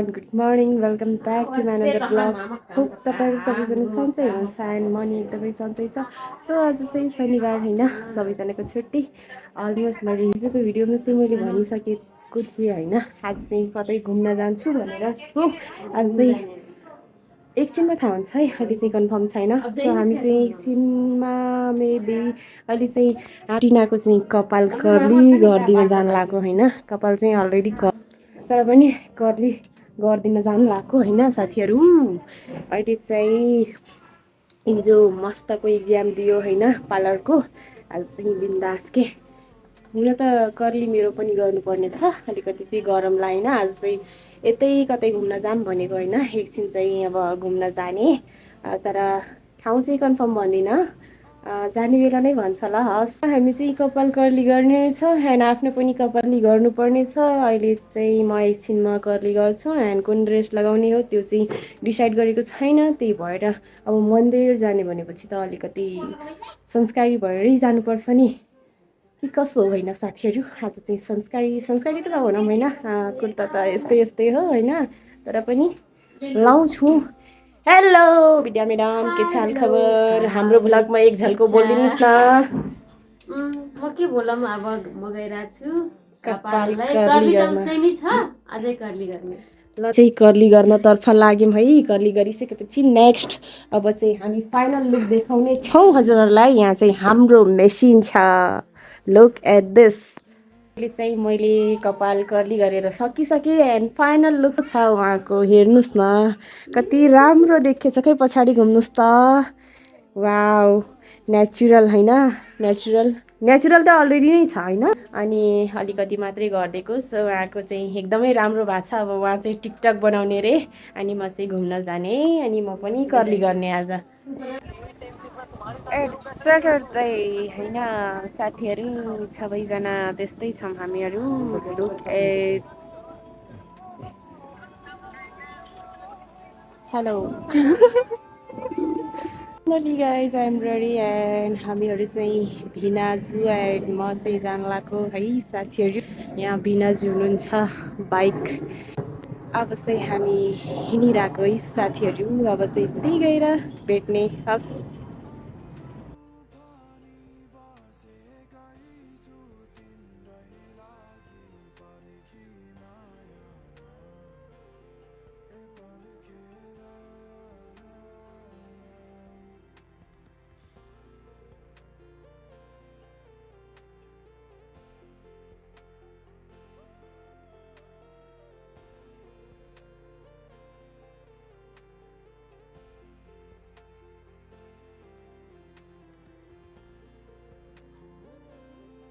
Good morning welcome back to my another blog. Hope तपाईँहरू सबैजना सन्चै हुनुहुन्छ एन्ड मनी एकदमै सन्चै छ। सो आज चाहिँ शनिबार होइन, सबैजनाको छुट्टी। अलमोस्ट मैले हिजोको भिडियोमा चाहिँ मैले भनिसकेको थिएँ होइन, आज चाहिँ कतै घुम्न जान्छु भनेर। सो आज चाहिँ एकछिनमा थाहा हुन्छ है, अहिले चाहिँ कन्फर्म छैन। सो हामी चाहिँ एकछिनमा मेबी अहिले चाहिँ टिनाको चाहिँ कपाल कर्ली गरिदिन जानु लाग्यो होइन। कपाल चाहिँ अलरेडी तर पनि कर्ली गरिदिन जानु भएको होइन साथीहरू। अहिले चाहिँ हिजो मस्तको इक्जाम दियो होइन पार्लरको। आज चाहिँ बिन्दास के हुन त कर्ली मेरो पनि गर्नुपर्ने छ। अलिकति चाहिँ गरम लागेन। आज चाहिँ यतै कतै घुम्न जाऊँ भनेको होइन, एकछिन चाहिँ अब घुम्न जाने। तर ठाउँ चाहिँ कन्फर्म भन्दिनँ, जाने बेला नै भन्छ ल। हस्, हामी चाहिँ कपाल कर्ली गर्ने रहेछ एन्ड आफ्नो पनि कपाली गर्नुपर्ने छ। अहिले चाहिँ म एकछिनमा कर्ली गर्छु एन्ड कुन ड्रेस लगाउने हो त्यो चाहिँ डिसाइड गरेको छैन। त्यही भएर अब मन्दिर जाने भनेपछि त अलिकति संस्कारी भएरै जानुपर्छ नि, कि कसो हो होइन साथीहरू। आज चाहिँ संस्कारी त भनौँ होइन, कुर्ता त यस्तै यस्तै हो होइन, तर पनि लाउँछु। हेलो विद्या म्याडम, के छ खबर? हाम्रो ब्लगमा एक झल्को बोलिदिनुहोस् न। म के बोलौँ, अब म गइरहेको छु कपाल कर्ली त उसै नै छ, अझै कर्ली गर्ने। ल चाहिँ कर्ली गर्नतर्फ लाग्यौँ है। कर्ली गरिसकेपछि नेक्स्ट अब चाहिँ हामी फाइनल लुक देखाउने छौँ हजुरहरूलाई। यहाँ चाहिँ हाम्रो मेसिन छ, लुक एट दिस। अहिले चाहिँ मैले कपाल कर्ली गरेर सकिसकेँ एन्ड फाइनल लुक छ उहाँको, हेर्नुहोस् न कति राम्रो देखेछ। खै पछाडि घुम्नुहोस् त। वाउ, नेचुरल होइन, नेचुरल त अलरेडी नै छ होइन, अनि अलिकति मात्रै गरिदिएको। सो उहाँको चाहिँ एकदमै राम्रो भएको छ। अब उहाँ चाहिँ टिकटक बनाउने रे, अनि म चाहिँ घुम्न जाने, अनि म पनि कर्ली गर्ने आज। इट्स स्याटरडे होइन साथीहरू, सबैजना त्यस्तै छौँ हामीहरू। Look at, hello finally guys I am ready and हामीहरू चाहिँ भिनाजु एन्ड म चाहिँ जानु लाग्यो है साथीहरू। यहाँ भिनाजु हुनुहुन्छ बाइक। अब चाहिँ हामी हिँडिरहेको है साथीहरू। अब चाहिँ त्यही गएर भेट्ने। हस्,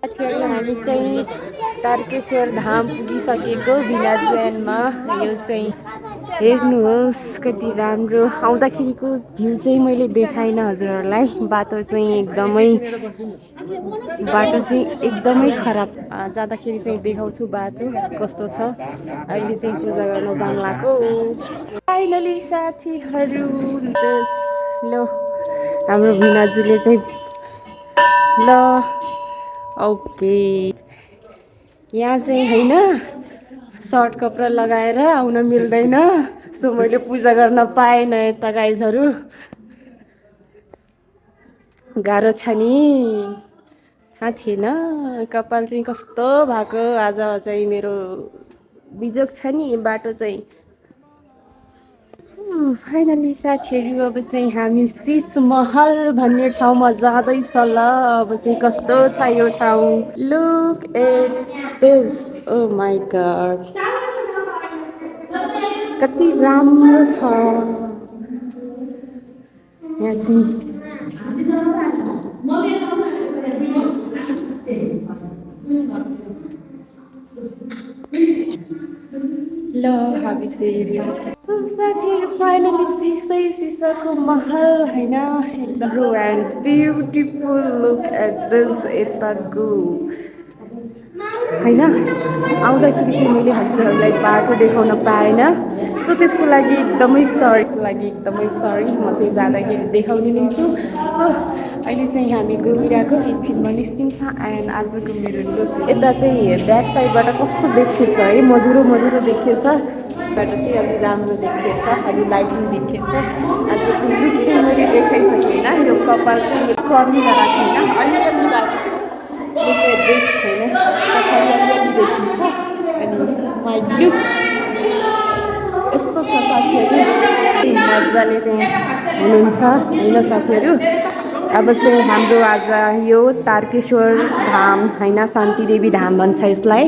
साथीहरू हामी चाहिँ तारकेश्वर धाम पुगिसकेको भिनाजुएनमा। यो चाहिँ हेर्नुहोस् कति राम्रो। आउँदाखेरिको भ्यू चाहिँ मैले देखाइनँ हजुरहरूलाई। बाटो चाहिँ एकदमै खराब छ। जाँदाखेरि चाहिँ देखाउँछु बाटो कस्तो छ। अहिले चाहिँ पूजा गर्न जानु लाग्यो फाइनली साथीहरू। ल हाम्रो भिनाजुले चाहिँ ल ओके, यहाँ चाहिँ होइन सर्ट कपडा लगाएर आउन मिल्दैन। सो मैले पूजा गर्न पाएन यता गाइजहरू, गाह्रो छ नि। थाहा थिएन कपाल चाहिँ कस्तो भएको। आज चाहिँ मेरो बिजोग छ नि बाटो चाहिँ। फाइनली साथीहरू अब चाहिँ हामी शीश महल भन्ने ठाउँमा जाँदैछ ल। अब चाहिँ कस्तो छ यो ठाउँ, look at this. Oh my god, कति राम्रो छ यहाँ चाहिँ। ल हामी चाहिँ साथीहरू फाइनली सिसाको महल होइन, एकदम and beautiful. Look at this यताको होइन। आउँदाखेरि चाहिँ मैले हजुरहरूलाई बाटो देखाउन पाएन, सो त्यसको लागि एकदमै सरी। म चाहिँ जाँदाखेरि देखाउने नै छु। सो अहिले चाहिँ हामी घुमिरहेको, एकछिनमा निस्किन्छ एन्ड आजको मेरो लुक यता चाहिँ ब्याक साइडबाट कस्तो देखेछ है, मधुरो देखेछ। बाट चाहिँ अलि राम्रो देखिएछ, अलि लाइटिङ देखिएछ। आजको लुक चाहिँ मैले देखाइसकेँ होइन। यो कपाल चाहिँ यो कर्लीमा राख्नु होइन, अलिअलि भएको छ ड्रेस होइन, पछाडि अलिअलि देखिन्छ। अनि माई लुक यस्तो छ साथीहरू, मजाले त्यहाँ हुनुहुन्छ होइन साथीहरू। अब चाहिँ हाम्रो आज यो तारकेश्वर धाम होइन, शान्तिदेवी धाम भन्छ यसलाई।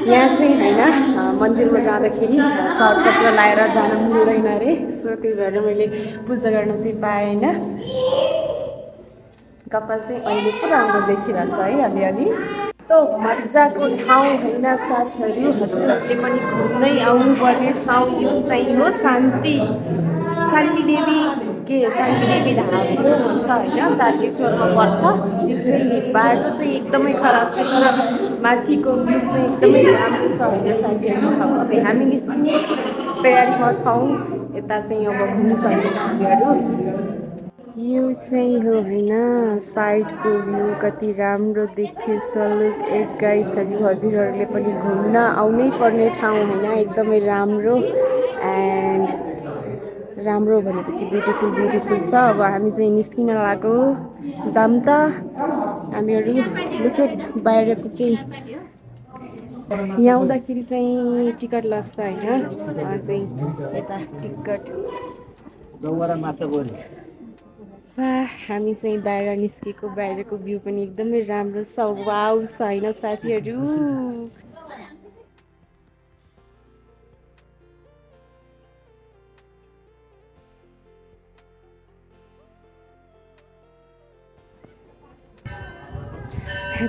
यहाँ चाहिँ होइन मन्दिरमा जाँदाखेरि सर्ट कपडा लाएर जान मिल्दैन अरे, सो त्यही भएर मैले पूजा गर्न चाहिँ पाएन। कपाल चाहिँ अहिले पो राम्रो देखिरहेछ है अलिअलि। यस्तो मजाको ठाउँ होइन साथीहरू, हजुरहरूले पनि घुम्दै आउनुपर्ने ठाउँ यो चाहिँ हो शान्तिदेवी शान्तिदेवी धाम हो भन्छ होइन, तारकेश्वरमा पर्छ। यो चाहिँ बाटो चाहिँ एकदमै खराब छ, तर माथिको भ्यू चाहिँ एकदमै राम्रो छ होइन साथीहरू। अब चाहिँ हामी निस्किने तयारीमा छौँ, यता चाहिँ अब घुमिसकेका हामीहरू। यो चाहिँ हो होइन साइडको भ्यू, कति राम्रो देखिएछ। लुक एट गाइसहरू, हजुरहरूले पनि घुम्न आउनै पर्ने ठाउँ होइन, एकदमै राम्रो। एन्ड राम्रो भनेपछि ब्युटिफुल ब्युटिफुल छ। अब हामी चाहिँ निस्किन लागेको जाम त हामीहरू। लुक एट बाहिरको चाहिँ यहाँ आउँदाखेरि चाहिँ टिकट लाग्छ होइन, चाहिँ यता टिकट। हामी चाहिँ बाहिर निस्केको, बाहिरको भ्यू पनि एकदमै राम्रो छ, वाउ छ होइन साथीहरू।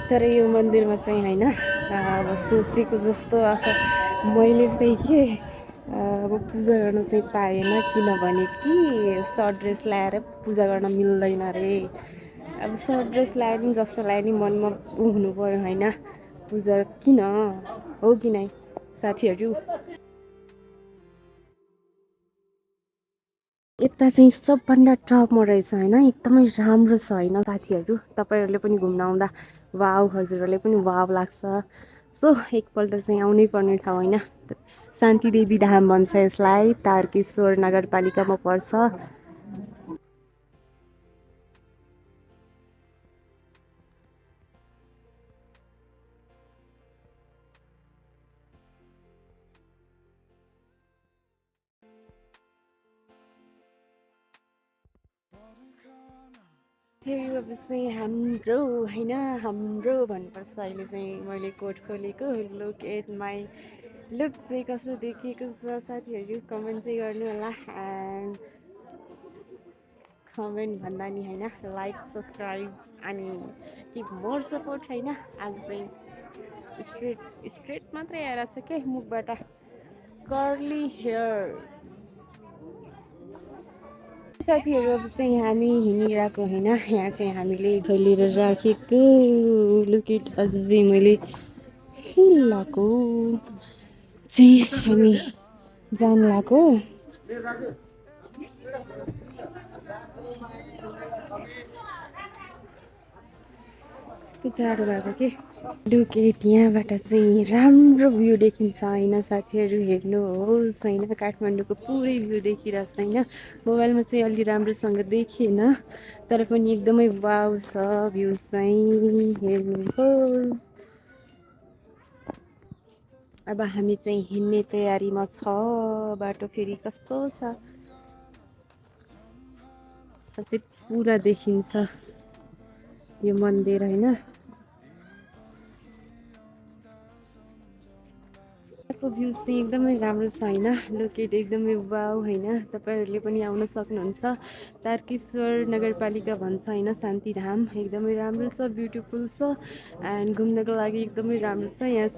तर यो मन्दिरमा चाहिँ होइन अब सोचेको जस्तो अब मैले चाहिँ के अब पूजा गर्न चाहिँ पाएन, किनभने कि सर्ट ड्रेस लगाएर पूजा गर्न मिल्दैन अरे। अब सर्ट ड्रेस लगायो नि जस्तो लगायो नि मनमा हुनु पऱ्यो होइन, पूजा किन हो कि नै साथीहरू। यता चाहिँ सबभन्दा टपमा रहेछ होइन, एकदमै राम्रो छ होइन साथीहरू। तपाईँहरूले पनि घुम्न आउँदा वाउ, हजुरहरूले पनि वाउ लाग्छ। सो एकपल्ट चाहिँ आउनै पर्ने ठाउँ होइन, शान्तिदेवी धाम भन्छ यसलाई, तारकेश्वर नगरपालिकामा पर्छ। फेरि अब चाहिँ हाम्रो होइन, हाम्रो भन्नुपर्छ। अहिले चाहिँ मैले कोट खोलेको, लुक एट माई लुक चाहिँ कस्तो देखिएको छ साथीहरू, कमेन्ट चाहिँ गर्नु होला। एन्ड कमेन्ट भन्दा नि होइन, लाइक सब्सक्राइब अनि किप मोर सपोर्ट होइन। आज चाहिँ स्ट्रेट मात्रै आएर छ क्या मुखबाट, कर्ली हेयर साथीहरू। अब चाहिँ हामी हिँडिरहेको होइन, यहाँ चाहिँ हामीले खोलेर राखेको लुकेट अझ चाहिँ मैले हिँड्लाको चाहिँ हामी जान लागेको। कस्तो जाडो भएको के। लुकेट यहाँबाट चाहिँ राम्रो भ्यू देखिन्छ होइन साथीहरू, हेर्नुहोस् होइन, काठमाडौँको पुरै भ्यू देखिरहेछ होइन। मोबाइलमा चाहिँ अलि राम्रोसँग देखिएन, तर पनि एकदमै वाउ छ भ्यू चाहिँ, हेर्नुहोस्। अब हामी चाहिँ हिँड्ने तयारीमा छ, बाटो फेरि कस्तो छ अझै पुरा देखिन्छ यो मन्दिर होइन। भ्यू चाहिँ एकदमै राम्रो छ होइन, लोकेट एकदमै वाउ होइन। तपाईँहरूले पनि आउन सक्नुहुन्छ, तारकेश्वर नगरपालिका भन्छ होइन, शान्तिधाम एकदमै राम्रो छ, ब्युटिफुल छ। एन्ड घुम्नको लागि एकदमै राम्रो छ। यहाँ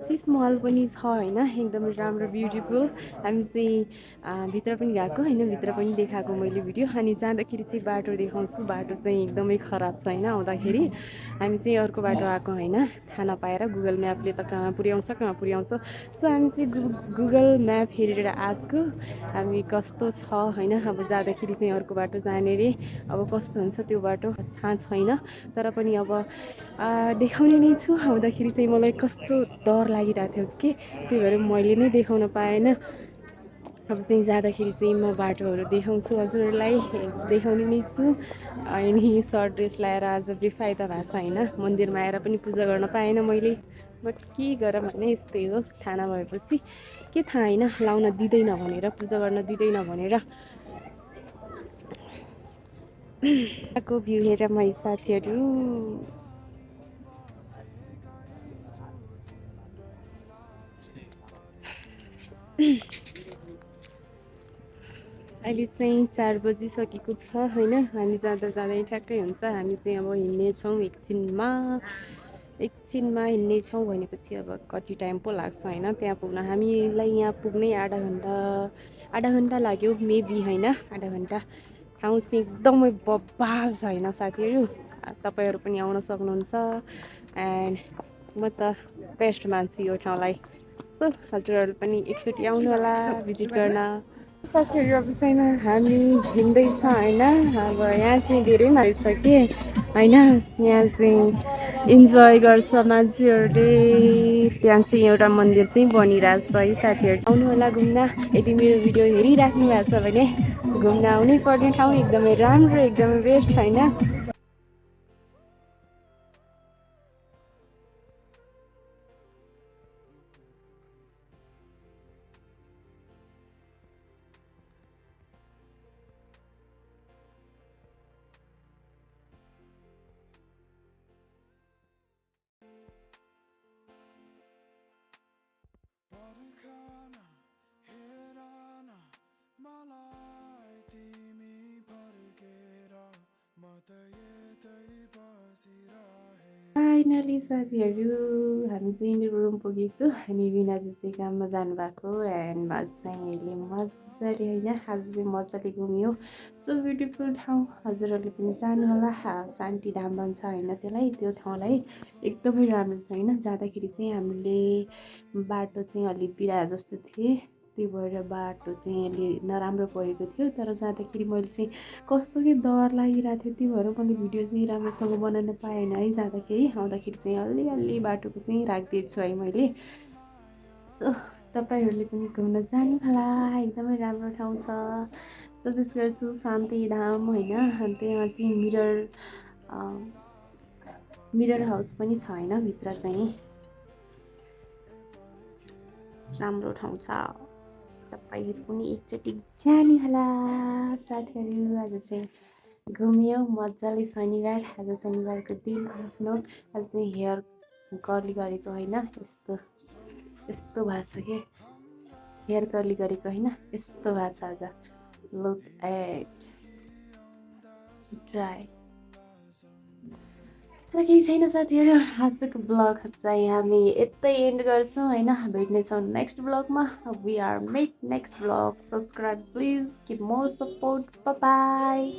सिस महल पनि छ होइन, एकदमै राम्रो ब्युटिफुल। हामी चाहिँ भित्र पनि गएको होइन, भित्र पनि देखाएको मैले भिडियो। अनि जाँदाखेरि चाहिँ बाटो देखाउँछु, बाटो चाहिँ एकदमै खराब छ होइन। आउँदाखेरि हामी चाहिँ अर्को बाटो आएको होइन, थाहा नपाएर गुगल म्यापले त कहाँ पुर्याउँछ सो हामी चाहिँ गुगल म्याप हेरेर आएको हामी कस्तो छ होइन अब जाँदाखेरि चाहिँ अर्को बाटो जाने रे अब कस्तो हुन्छ त्यो बाटो थाहा छैन तर पनि अब देखाउने नै छु आउँदाखेरि चाहिँ मलाई कस्तो डर लागिरहेको थियो कि त्यही भएर मैले नै देखाउन पाएन अब त्यहीँ जाँदाखेरि चाहिँ म बाटोहरू देखाउँछु हजुरहरूलाई देखाउने नै छु अनि सर्ट ड्रेस लगाएर आज बेफाइदा भएको छ होइन मन्दिरमा आएर पनि पूजा गर्न पाएन मैले बट के गरौँ होइन यस्तै हो थाहा भएपछि के थाहा होइन लाउन दिँदैन भनेर पूजा गर्न दिँदैन भनेर को भ्यू हेर मै साथीहरू अहिले चाहिँ 4 बजिसकेको छ होइन हामी जाँदा जाँदै ठ्याक्कै हुन्छ हामी चाहिँ अब हिँड्नेछौँ एकछिनमा हिँड्नेछौँ भनेपछि अब कति टाइम पो लाग्छ होइन त्यहाँ पुग्न हामीलाई यहाँ पुग्नै आधा घन्टा लाग्यो मेबी होइन आधा घन्टा ठाउँ चाहिँ एकदमै बब्बाल छ होइन साथीहरू तपाईँहरू पनि आउन सक्नुहुन्छ एन्ड म त बेस्ट मान्छु यो ठाउँलाई सो हजुरहरू पनि एकचोटि आउनु होला भिजिट गर्न साथीहरू अब चाहिँ हामी हिँड्दैछ होइन अब यहाँ चाहिँ धेरै मानिस छ कि होइन यहाँ चाहिँ इन्जोय गर्छ मान्छेहरूले त्यहाँ चाहिँ एउटा मन्दिर चाहिँ बनिरहेछ है साथीहरू आउनु होला घुम्न यदि मेरो भिडियो हेरिराख्नु भएको छ भने घुम्न आउनै पर्ने ठाउँ एकदमै राम्रो एकदमै बेस्ट होइन फाइनली साथीहरू हामी चाहिँ रुम पुगेको अनि विनाजी चाहिँ काममा जानुभएको एन्ड आज चाहिँ अहिले मजाले होइन आज चाहिँ मजाले घुम्यो सो ब्युटिफुल ठाउँ हजुरहरूले पनि जानु होला शान्ति धाम भन्छ होइन त्यसलाई त्यो ठाउँलाई एकदमै राम्रो छ होइन जाँदाखेरि चाहिँ हामीले बाटो चाहिँ अलि बिराए जस्तो थिएँ त्यही भएर बाटो चाहिँ अलि नराम्रो परेको थियो तर जाँदाखेरि मैले चाहिँ कस्तो कि डर लागिरहेको थियो त्यही भएर मैले भिडियो चाहिँ राम्रोसँग बनाउन पाएन है जाँदाखेरि आउँदाखेरि चाहिँ अलि बाटोको चाहिँ राखिदिएछु है मैले सो तपाईँहरूले पनि घुम्न जानु होला एकदमै राम्रो ठाउँ छ सजेस्ट गर्छु शान्तिधाम होइन अनि त्यहाँ चाहिँ मिरर हाउस पनि छ होइन भित्र चाहिँ राम्रो ठाउँ छ तपाईँहरू पनि एकचोटि जानु होला साथीहरू आज चाहिँ घुम्यो मजाले शनिबार आज शनिबारको दिन आफ्नो आज चाहिँ हेयर कर्ली गरेको होइन यस्तो भएको छ कि हेयर कर्ली गरेको होइन यस्तो भएको छ आज लुक एट ड्राई तर केही छैन साथीहरू आजको ब्लग चाहिँ हामी यतै एन्ड गर्छौँ होइन भेट्नेछौँ नेक्स्ट ब्लगमा we are make next blog subscribe please give more support by